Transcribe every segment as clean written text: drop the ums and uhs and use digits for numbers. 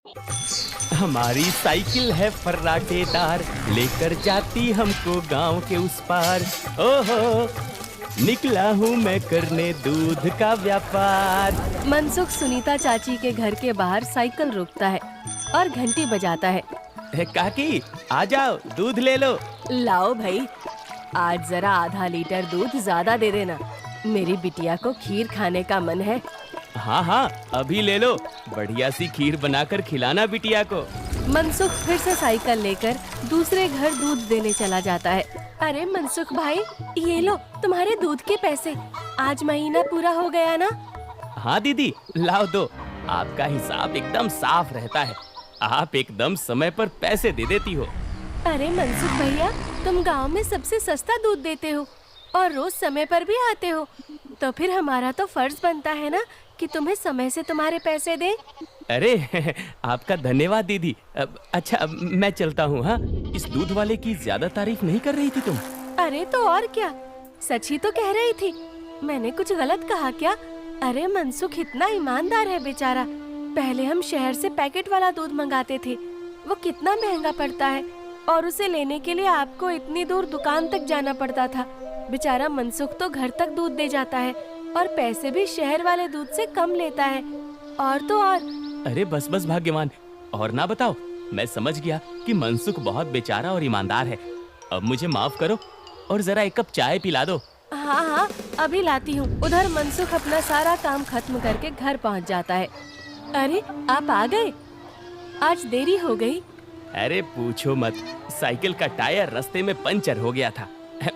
हमारी साइकिल है फर्राटेदार, लेकर जाती हमको गांव के उस पार। ओहो, निकला हूँ मैं करने दूध का व्यापार। मनसुख सुनीता चाची के घर के बाहर साइकिल रोकता है और घंटी बजाता है। काकी, आ जाओ, दूध ले लो। लाओ भाई, आज जरा आधा लीटर दूध ज्यादा दे देना, मेरी बिटिया को खीर खाने का मन है। हाँ हाँ, अभी ले लो, बढ़िया सी खीर बनाकर खिलाना बिटिया को। मनसुख फिर से साइकिल लेकर दूसरे घर दूध देने चला जाता है। अरे मनसुख भाई, ये लो तुम्हारे दूध के पैसे, आज महीना पूरा हो गया ना? हाँ दीदी, लाओ दो, आपका हिसाब एकदम साफ रहता है, आप एकदम समय पर पैसे दे देती हो। अरे मनसुख भैया, तुम गांव में सबसे सस्ता दूध देते हो और रोज समय पर भी आते हो, तो फिर हमारा तो फर्ज बनता है ना कि तुम्हें समय से तुम्हारे पैसे दें। अरे आपका धन्यवाद दीदी। अच्छा, मैं चलता हूँ। हाँ, इस दूध वाले की ज्यादा तारीफ नहीं कर रही थी तुम? अरे तो और क्या, सच ही तो कह रही थी, मैंने कुछ गलत कहा क्या? अरे मनसुख इतना ईमानदार है बेचारा। पहले हम शहर से पैकेट वाला दूध मंगाते थे, वो कितना महंगा पड़ता है, और उसे लेने के लिए आपको इतनी दूर दुकान तक जाना पड़ता था। बेचारा मनसुख तो घर तक दूध दे जाता है और पैसे भी शहर वाले दूध से कम लेता है। और तो और। अरे बस बस भाग्यवान, और ना बताओ, मैं समझ गया कि मनसुख बहुत बेचारा और ईमानदार है। अब मुझे माफ करो और जरा एक कप चाय पिला दो। हाँ हाँ, अभी लाती हूँ। उधर मनसुख अपना सारा काम खत्म करके घर पहुँच जाता है। अरे आप आ गए, आज देरी हो गई। अरे पूछो मत, साइकिल का टायर रास्ते में पंचर हो गया था,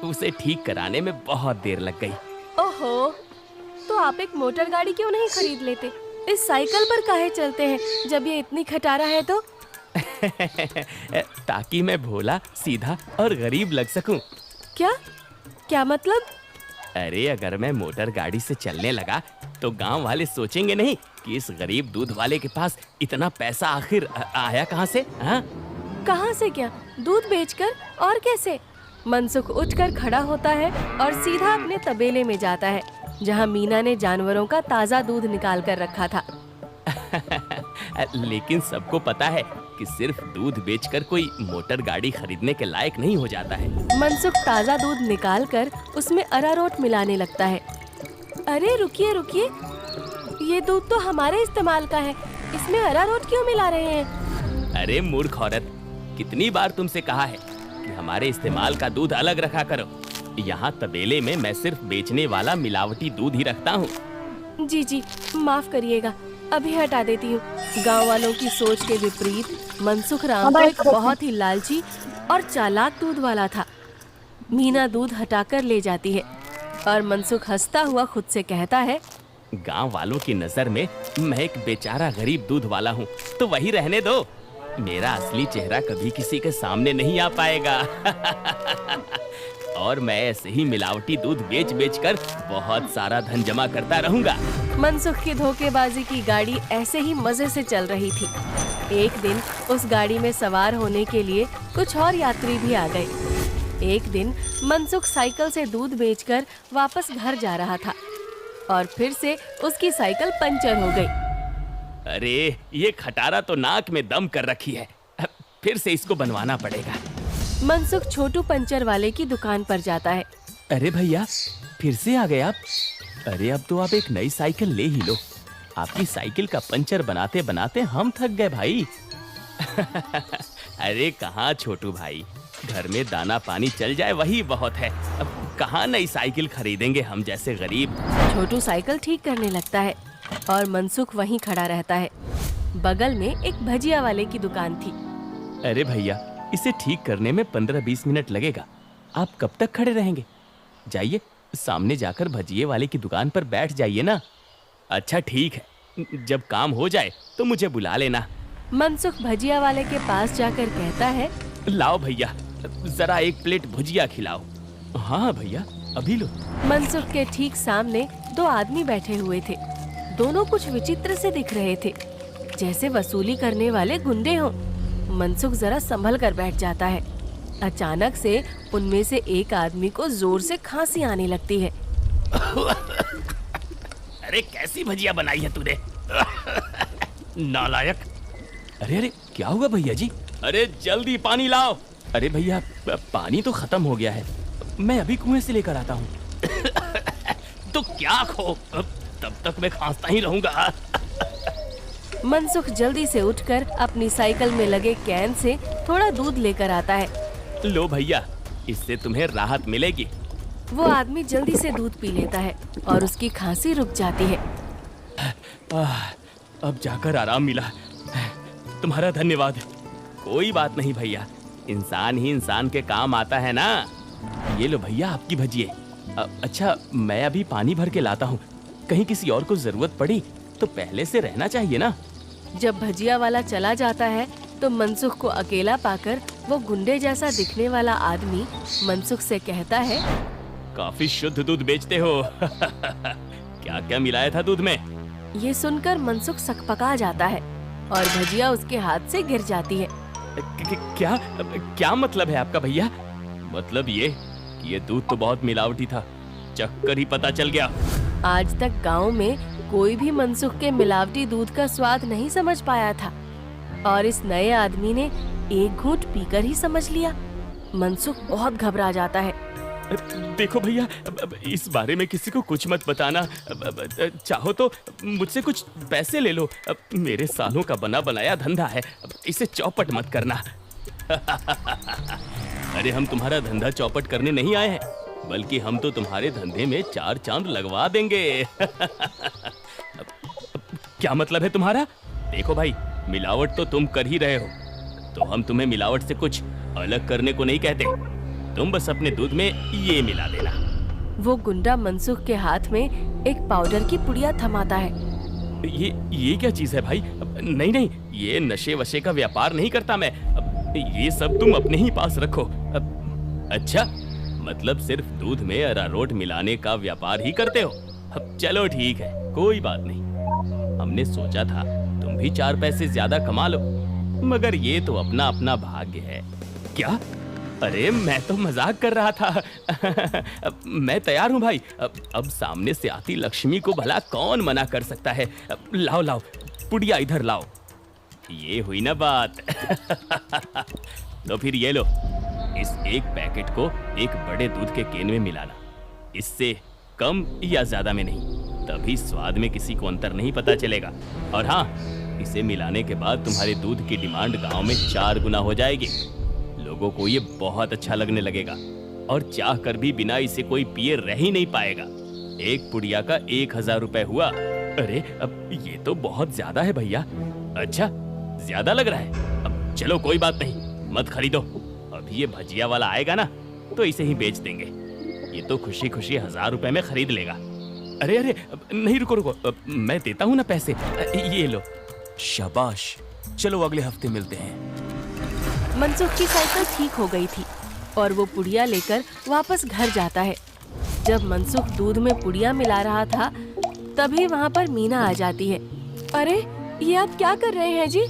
उसे ठीक कराने में बहुत देर लग गई। ओहो, तो आप एक मोटर गाड़ी क्यों नहीं खरीद लेते? इस साइकिल पर काहे चलते हैं जब ये इतनी खटारा है तो? ताकि मैं भोला, सीधा और गरीब लग सकूं। क्या क्या मतलब? अरे अगर मैं मोटर गाड़ी से चलने लगा तो गांव वाले सोचेंगे नहीं कि इस गरीब दूध वाले के पास इतना पैसा आखिर आया कहां से? हाँ, कहां से? क्या दूध बेचकर? और कैसे? मनसुख उठकर खड़ा होता है और सीधा अपने तबेले में जाता है, जहां मीना ने जानवरों का ताज़ा दूध निकाल कर रखा था। लेकिन सबको पता है कि सिर्फ दूध बेचकर कोई मोटर गाड़ी खरीदने के लायक नहीं हो जाता है। मनसुख ताज़ा दूध निकालकर उसमें अरारोट मिलाने लगता है। अरे रुकिए रुकिए, ये दूध तो हमारे इस्तेमाल का है, इसमें अरारोट क्यों मिला रहे हैं? अरे मूर्ख औरत, कितनी बार तुमसे कहा है कि हमारे इस्तेमाल का दूध अलग रखा करो। यहाँ तबेले में मैं सिर्फ बेचने वाला मिलावटी दूध ही रखता हूँ। जी जी, माफ करिएगा, अभी हटा देती हूँ। गांव वालों की सोच के विपरीत मनसुख राम तो एक बहुत ही लालची और चालाक दूध वाला था। मीना दूध हटाकर ले जाती है और मनसुख हंसता हुआ खुद से कहता है, गांव वालों की नजर में मैं एक बेचारा गरीब दूध वाला हूँ, तो वही रहने दो। मेरा असली चेहरा कभी किसी के सामने नहीं आ पाएगा। और मैं ऐसे ही मिलावटी दूध बेच बेच कर बहुत सारा धन जमा करता रहूंगा। मनसुख की धोखेबाजी की गाड़ी ऐसे ही मजे से चल रही थी। एक दिन उस गाड़ी में सवार होने के लिए कुछ और यात्री भी आ गए। एक दिन मनसुख साइकिल से दूध बेचकर वापस घर जा रहा था और फिर से उसकी साइकिल पंचर हो गई। अरे ये खटारा तो नाक में दम कर रखी है, फिर से इसको बनवाना पड़ेगा। मनसुख छोटू पंचर वाले की दुकान पर जाता है। अरे भैया, फिर से आ गए आप? अरे अब तो आप एक नई साइकिल ले ही लो, आपकी साइकिल का पंचर बनाते बनाते हम थक गए भाई। अरे कहाँ छोटू भाई, घर में दाना पानी चल जाए वही बहुत है, अब कहाँ नई साइकिल खरीदेंगे हम जैसे गरीब। छोटू साइकिल ठीक करने लगता है और मनसुख वहीं खड़ा रहता है। बगल में एक भजिया वाले की दुकान थी। अरे भैया, इसे ठीक करने में 15-20 मिनट लगेगा, आप कब तक खड़े रहेंगे? जाइए, सामने जाकर भजिए वाले की दुकान पर बैठ जाइए ना। अच्छा ठीक है, जब काम हो जाए तो मुझे बुला लेना। मनसुख भजिया वाले के पास जाकर कहता है, लाओ भैया, जरा एक प्लेट भुजिया खिलाओ। हाँ भैया, अभी लो। मनसुख के ठीक सामने दो आदमी बैठे हुए थे। दोनों कुछ विचित्र से दिख रहे थे, जैसे वसूली करने वाले गुंडे हों। मनसुख जरा संभल कर बैठ जाता है। अचानक से उनमें से एक आदमी को जोर से खांसी आने लगती है। अरे कैसी भजिया बनाई है तूने? नालायक, अरे अरे क्या हुआ भैया जी? अरे जल्दी पानी लाओ। अरे भैया पानी तो खत्म हो गया है, मैं अभी कुएं से लेकर आता हूँ। तो क्या खो, तब तक मैं खांसता ही रहूंगा। मनसुख जल्दी से उठकर अपनी साइकिल में लगे कैन से थोड़ा दूध लेकर आता है। लो भैया, इससे तुम्हें राहत मिलेगी। वो आदमी जल्दी से दूध पी लेता है और उसकी खांसी रुक जाती है। अब जाकर आराम मिला, तुम्हारा धन्यवाद। कोई बात नहीं भैया, इंसान ही इंसान के काम आता है ना। ये लो भैया आपकी भजिए। अच्छा मैं अभी पानी भर के लाता हूँ, कहीं किसी और को जरूरत पड़ी तो पहले से रहना चाहिए ना। जब भजिया वाला चला जाता है तो मनसुख को अकेला पाकर वो गुंडे जैसा दिखने वाला आदमी मनसुख से कहता है, काफी शुद्ध दूध बेचते हो। क्या क्या मिलाया था दूध में? ये सुनकर मनसुख सकपका जाता है और भजिया उसके हाथ से गिर जाती है। क्या क्या मतलब है आपका भैया? मतलब ये कि ये दूध तो बहुत मिलावटी था, चक्कर ही पता चल गया। आज तक गांव में कोई भी मनसुख के मिलावटी दूध का स्वाद नहीं समझ पाया था और इस नए आदमी ने एक घूंट पीकर ही समझ लिया। मनसुख बहुत घबरा जाता है। देखो भैया, इस बारे में किसी को कुछ मत बताना। चाहो तो मुझसे कुछ पैसे ले लो, मेरे सालों का बना बनाया धंधा है, इसे चौपट मत करना। अरे हम तुम्हारा धंधा चौपट करने नहीं आए हैं, बल्कि हम तो तुम्हारे धंधे में 4 चांद लगवा देंगे। क्या मतलब है तुम्हारा? देखो भाई, मिलावट तो तुम कर ही रहे हो, तो हम तुम्हें मिलावट से कुछ अलग करने को नहीं कहते। तुम बस अपने दूध में ये मिला देना। वो गुंडा मनसुख के हाथ में एक पाउडर की पुड़िया थमाता है। ये क्या चीज है भाई? नहीं नहीं, ये नशे वशे का व्यापार नहीं करता मैं। ये सब तुम अपने ही पास रखो। अच्छा, मतलब सिर्फ दूध में अरारोट मिलाने का व्यापार ही करते हो? चलो ठीक है, कोई बात नहीं। हमने सोचा था तुम भी 4 पैसे ज्यादा कमा लो, मगर ये तो अपना अपना भाग्य है। क्या? अरे मैं तो मजाक कर रहा था। मैं तैयार हूँ भाई। अब सामने से आती लक्ष्मी को भला कौन मना कर सकता है। लाओ लाओ पुड़िया इधर लाओ। ये हुई ना बात। तो फिर ये लो, इस एक पैकेट को एक बड़े दूध के केन में मिलाना, इससे कम या ज्यादा में नहीं, तभी स्वाद में किसी को अंतर नहीं पता चलेगा। और हाँ, इसे मिलाने के बाद तुम्हारे दूध की डिमांड गांव में 4 गुना हो जाएगी। लोगों को ये बहुत अच्छा लगने लगेगा और चाह कर भी बिना इसे कोई पिए रह ही नहीं पाएगा। एक पुड़िया का 1000 रुपए हुआ। अरे अब ये तो बहुत ज्यादा है भैया। अच्छा, ज्यादा लग रहा है? अब चलो कोई बात नहीं, मत खरीदो। अभी ये भजिया वाला आएगा ना तो इसे ही बेच देंगे। ये तो खुशी खुशी 1000 रुपए में खरीद लेगा। अरे अरे नहीं, रुको रुको, मैं देता हूँ ना पैसे। ये लो। शाबाश, चलो अगले हफ्ते मिलते हैं। मनसुख की साइकिल ठीक हो गई थी और वो पुड़िया लेकर वापस घर जाता है। जब मनसुख दूध में पुड़िया मिला रहा था, तभी वहाँ पर मीना आ जाती है। अरे ये आप क्या कर रहे हैं जी?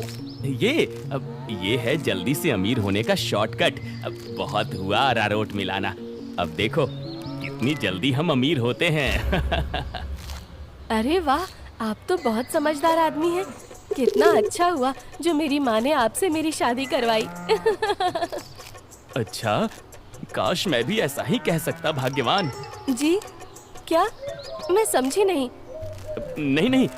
ये है जल्दी से अमीर होने का शॉर्टकट। बहुत हुआ अरारोट मिलाना, अब देखो कितनी जल्दी हम अमीर होते हैं। अरे वाह, आप तो बहुत समझदार आदमी हैं। कितना अच्छा हुआ जो मेरी माँ ने आपसे मेरी शादी करवाई। अच्छा, काश मैं भी ऐसा ही कह सकता, भाग्यवान। जी क्या? मैं समझी नहीं। नहीं नहीं,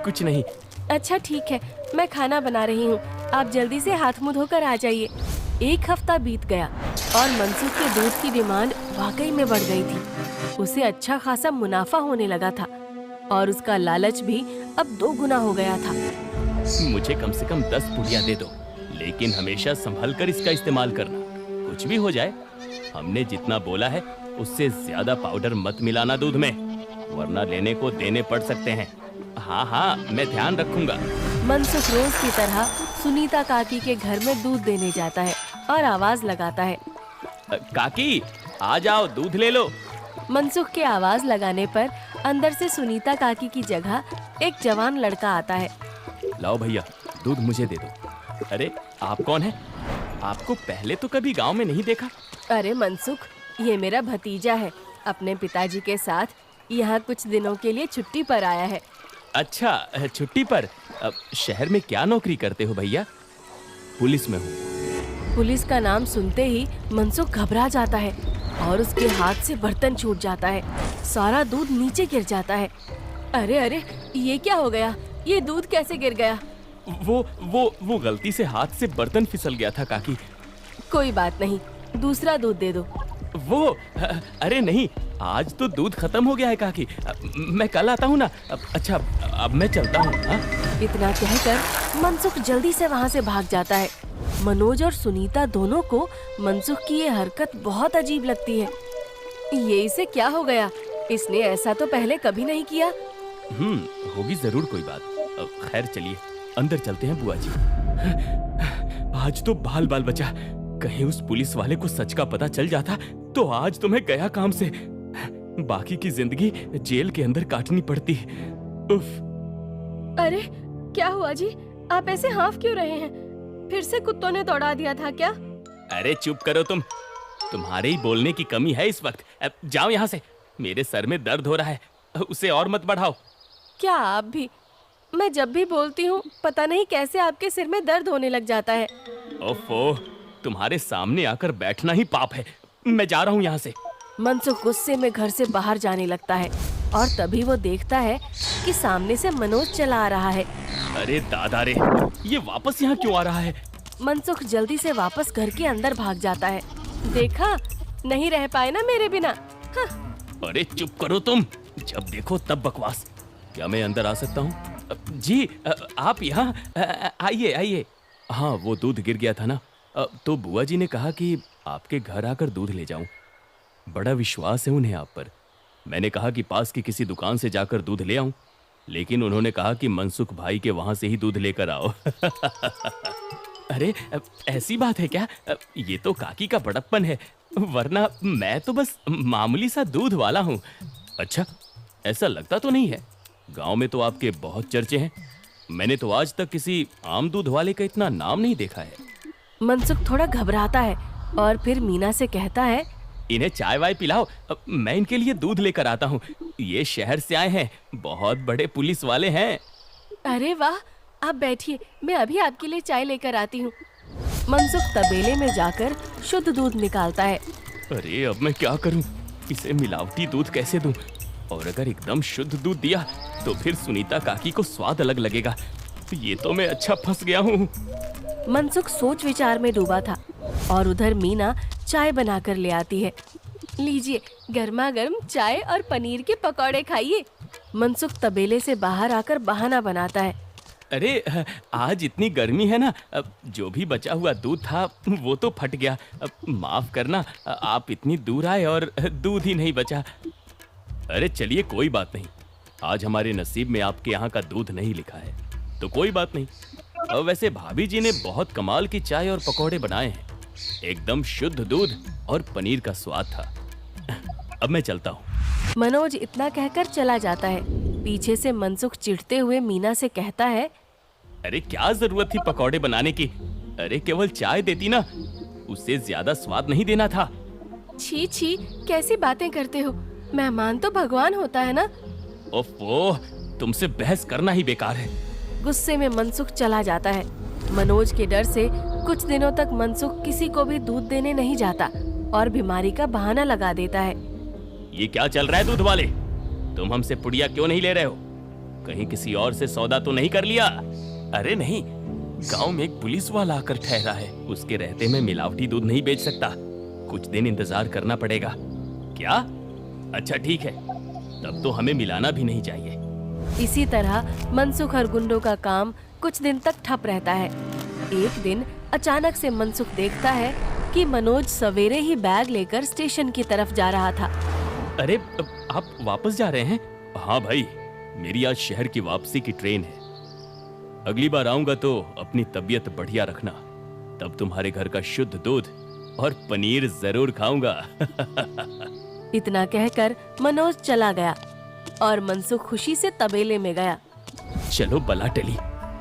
कुछ नहीं। अच्छा ठीक है, मैं खाना बना रही हूँ, आप जल्दी से हाथ मुंह धोकर आ जाइए। 1 हफ्ता बीत गया और मनसुख के दूध की डिमांड वाकई में बढ़ गई थी। उसे अच्छा खासा मुनाफा होने लगा था और उसका लालच भी अब 2 गुना हो गया था। मुझे कम से कम 10 पुड़िया दे दो, लेकिन हमेशा संभल कर इसका इस्तेमाल करना। कुछ भी हो जाए, हमने जितना बोला है उससे ज्यादा पाउडर मत मिलाना दूध में, वरना लेने को देने पड़ सकते हैं। हाँ हाँ, मैं ध्यान रखूंगा। मनसुख रोज की तरह सुनीता काकी के घर में दूध देने जाता है और आवाज लगाता है, काकी आ जाओ, दूध ले लो। मनसुख के आवाज लगाने पर अंदर से सुनीता काकी की जगह एक जवान लड़का आता है। लाओ भैया, दूध मुझे दे दो। अरे आप कौन है? आपको पहले तो कभी गांव में नहीं देखा। अरे मनसुख, ये मेरा भतीजा है, अपने पिताजी के साथ यहाँ कुछ दिनों के लिए छुट्टी पर आया है। अच्छा, छुट्टी पर? शहर में क्या नौकरी करते हो भैया? पुलिस में हूँ। पुलिस का नाम सुनते ही मनसुख घबरा जाता है और उसके हाथ से बर्तन छूट जाता है। सारा दूध नीचे गिर जाता है। अरे अरे, ये क्या हो गया? ये दूध कैसे गिर गया? वो गलती से हाथ से बर्तन फिसल गया था काकी। कोई बात नहीं, दूसरा दूध दे दो। अरे नहीं, आज तो दूध खत्म हो गया है काकी। मैं कल आता हूँ ना। अच्छा, अब मैं चलता हूँ। इतना कहकर मनसुख जल्दी से वहाँ से भाग जाता है। मनोज और सुनीता दोनों को मनसुख की ये हरकत बहुत अजीब लगती है। ये इसे क्या हो गया? इसने ऐसा तो पहले कभी नहीं किया। होगी जरूर कोई बात। खैर चलिए अंदर चलते हैं बुआ जी। आज तो बाल बाल बचा। कहीं उस पुलिस वाले को सच का पता चल जाता तो आज तो मैं गया काम से। बाकी की जिंदगी जेल के अंदर काटनी पड़ती। उफ। अरे क्या हुआ जी? आप ऐसे हाँफ क्यों रहे हैं? फिर से कुत्तों ने दौड़ा दिया था क्या? अरे चुप करो तुम। तुम्हारे ही बोलने की कमी है इस वक्त। जाओ यहाँ से। मेरे सर में दर्द हो रहा है, उसे और मत बढ़ाओ। क्या आप भी? मैं जब भी बोलती हूँ पता नहीं कैसे आपके सिर में दर्द होने लग जाता है। ओफो, तुम्हारे सामने आकर बैठना ही पाप है। मैं जा रहा हूँ यहाँ से। मनसुख गुस्से में घर से बाहर जाने लगता है और तभी वो देखता है कि सामने से मनोज चला आ रहा है। अरे दादा रे, ये वापस यहाँ क्यों आ रहा है? मनसुख जल्दी से वापस घर के अंदर भाग जाता है। देखा, नहीं रह पाए ना मेरे बिना। हाँ। अरे चुप करो तुम, जब देखो तब बकवास। क्या मैं अंदर आ सकता हूँ? जी आप यहाँ आइए आइए। हाँ, वो दूध गिर गया था ना, तो बुआ जी ने कहा कि आपके घर आकर दूध ले जाऊं। बड़ा विश्वास है उन्हें आप पर। मैंने कहा कि पास की किसी दुकान से जाकर दूध ले आऊं, लेकिन उन्होंने कहा कि मनसुख भाई के वहां से ही दूध लेकर आओ। अरे ऐसी बात है क्या? ये तो काकी का बड़प्पन है, वरना मैं तो बस मामूली सा दूध वाला हूँ। अच्छा, ऐसा लगता तो नहीं है। गांव में तो आपके बहुत चर्चे हैं। मैंने तो आज तक किसी आम दूध वाले का इतना नाम नहीं देखा है। मनसुख थोड़ा घबराता है और फिर मीना से कहता है, इन्हें चाय वाय पिलाओ, मैं इनके लिए दूध लेकर आता हूँ। ये शहर से आए हैं, बहुत बड़े पुलिस वाले हैं। अरे वाह, आप बैठिए, मैं अभी आपके लिए चाय लेकर आती हूँ। मनसुख तबेले में जाकर शुद्ध दूध निकालता है। अरे अब मैं क्या करूँ? इसे मिलावटी दूध कैसे दूँ? और अगर एकदम शुद्ध दूध दिया तो फिर सुनीता काकी को स्वाद अलग लगेगा। ये तो मैं अच्छा फंस गया हूँ। मनसुख सोच विचार में डूबा था और उधर मीना चाय बनाकर ले आती है। लीजिए, गर्मा गर्म चाय और पनीर के पकौड़े खाइए। मनसुख तबेले से बाहर आकर बहाना बनाता है। अरे आज इतनी गर्मी है ना, जो भी बचा हुआ दूध था वो तो फट गया। माफ करना, आप इतनी दूर आए और दूध ही नहीं बचा। अरे चलिए कोई बात नहीं, आज हमारे नसीब में आपके यहाँ का दूध नहीं लिखा है तो कोई बात नहीं। वैसे भाभी जी ने बहुत कमाल की चाय और पकौड़े बनाए हैं। एकदम शुद्ध दूध और पनीर का स्वाद था। अब मैं चलता हूँ। मनोज इतना कहकर चला जाता है। पीछे से मनसुख चिढ़ते हुए मीना से कहता है, अरे क्या जरूरत थी पकौड़े बनाने की? अरे केवल चाय देती ना, उससे ज्यादा स्वाद नहीं देना था। छी छी, कैसी बातें करते हो? मेहमान तो भगवान होता है ना। ओफो, तुमसे बहस करना ही बेकार है। गुस्से में मनसुख चला जाता है। मनोज के डर से कुछ दिनों तक मनसुख किसी को भी दूध देने नहीं जाता और बीमारी का बहाना लगा देता है। ये क्या चल रहा है दूध वाले? तुम हमसे पुड़िया क्यों नहीं ले रहे हो? कहीं किसी और से सौदा तो नहीं कर लिया? अरे नहीं, गांव में एक पुलिस वाला आकर ठहरा है, उसके रहते मैं मिलावटी दूध नहीं बेच सकता। कुछ दिन इंतजार करना पड़ेगा। क्या? अच्छा ठीक है, तब तो हमें मिलाना भी नहीं चाहिए। इसी तरह मनसुख और गुंडों का काम कुछ दिन तक ठप रहता है। एक दिन अचानक से मनसुख देखता है कि मनोज सवेरे ही बैग लेकर स्टेशन की तरफ जा रहा था। अरे आप वापस जा रहे हैं? हाँ भाई, मेरी आज शहर की वापसी की ट्रेन है। अगली बार आऊंगा तो अपनी तबीयत बढ़िया रखना, तब तुम्हारे घर का शुद्ध दूध और पनीर जरूर खाऊंगा। इतना कहकर मनोज चला गया और मनसुख खुशी से तबेले में गया। चलो बला टली,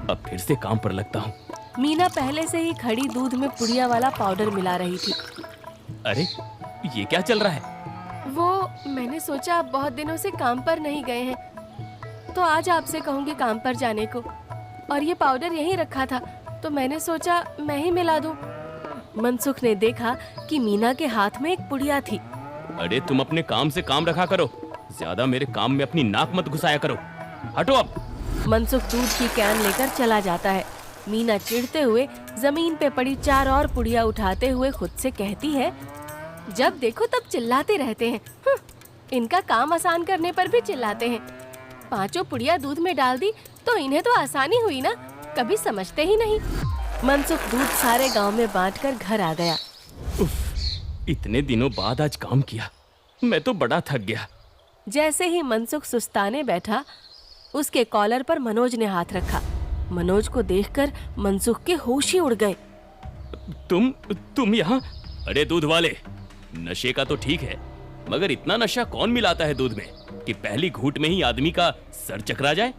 अब फिर से काम पर लगता हूँ। मीना पहले से ही खड़ी दूध में पुड़िया वाला पाउडर मिला रही थी। अरे ये क्या चल रहा है? वो मैंने सोचा आप बहुत दिनों से काम पर नहीं गए हैं तो आज आपसे कहूँगी काम पर जाने को, और ये पाउडर यहीं रखा था, तो मैंने सोचा मैं ही मिला दूं। मनसुख ने देखा कि मीना के हाथ में एक पुड़िया थी। अरे तुम अपने काम से काम रखा करो, ज्यादा मेरे काम में अपनी नाक मत घुसाया करो। हटो अब। मनसुख दूध की कैन लेकर चला जाता है। मीना चिढ़ते हुए जमीन पे पड़ी 4 और पुड़िया उठाते हुए खुद से कहती है, जब देखो तब चिल्लाते रहते हैं। इनका काम आसान करने पर भी चिल्लाते हैं। 5 पुड़िया दूध में डाल दी तो इन्हें तो आसानी हुई ना, कभी समझते ही नहीं। मनसुख दूध सारे गांव में बांटकर घर आ गया। इतने दिनों बाद आज काम किया, मैं तो बड़ा थक गया। जैसे ही मनसुख सुस्ताने बैठा, उसके कॉलर पर मनोज ने हाथ रखा। मनोज को देखकर मनसुख के होश ही उड़ गए। तुम यहाँ? अरे दूध वाले, नशे का तो ठीक है, मगर इतना नशा कौन मिलाता है दूध में कि पहली घूंट में ही आदमी का सर चकरा जाए?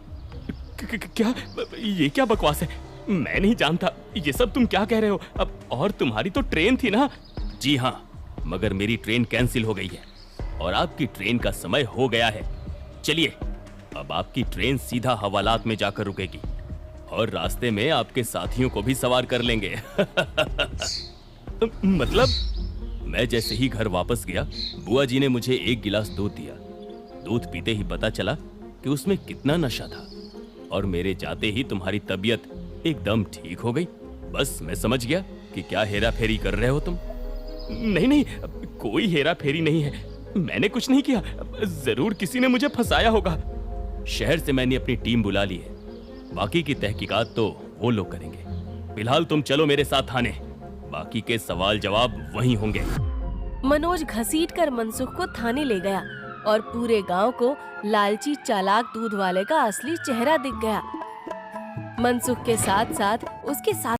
क्या ये क्या बकवास है? मैं नहीं जानता ये सब तुम क्या कह रहे हो। अब और तुम्हारी तो ट्रेन थी ना? जी हाँ, मगर मेरी ट्रेन कैंसिल हो गई है और आपकी ट्रेन का समय हो गया है। चलिए, अब आपकी ट्रेन सीधा हवालात में जाकर रुकेगी और रास्ते में आपके साथियों को भी सवार कर लेंगे। मतलब? मैं जैसे ही घर वापस गया, बुआ जी ने मुझे 1 गिलास दूध दिया। दूध पीते ही पता चला कि उसमें कितना नशा था और मेरे जाते ही तुम्हारी तबीयत एकदम ठीक हो गई। बस मैं समझ गया कि क्या हेरा फेरी कर रहे हो तुम। नहीं, कोई हेरा फेरी नहीं है, मैंने कुछ नहीं किया। जरूर किसी ने मुझे फंसाया होगा। शहर से मैंने अपनी टीम बुला ली है, बाकी की तहकीकात तो वो लोग करेंगे। फिलहाल तुम चलो मेरे साथ थाने, बाकी के सवाल जवाब वहीं होंगे। मनोज घसीटकर मनसुख को थाने ले गया और पूरे गांव को लालची चालाक दूध वाले का असली चेहरा दिख गया। मनसुख के साथ साथ उसके साथ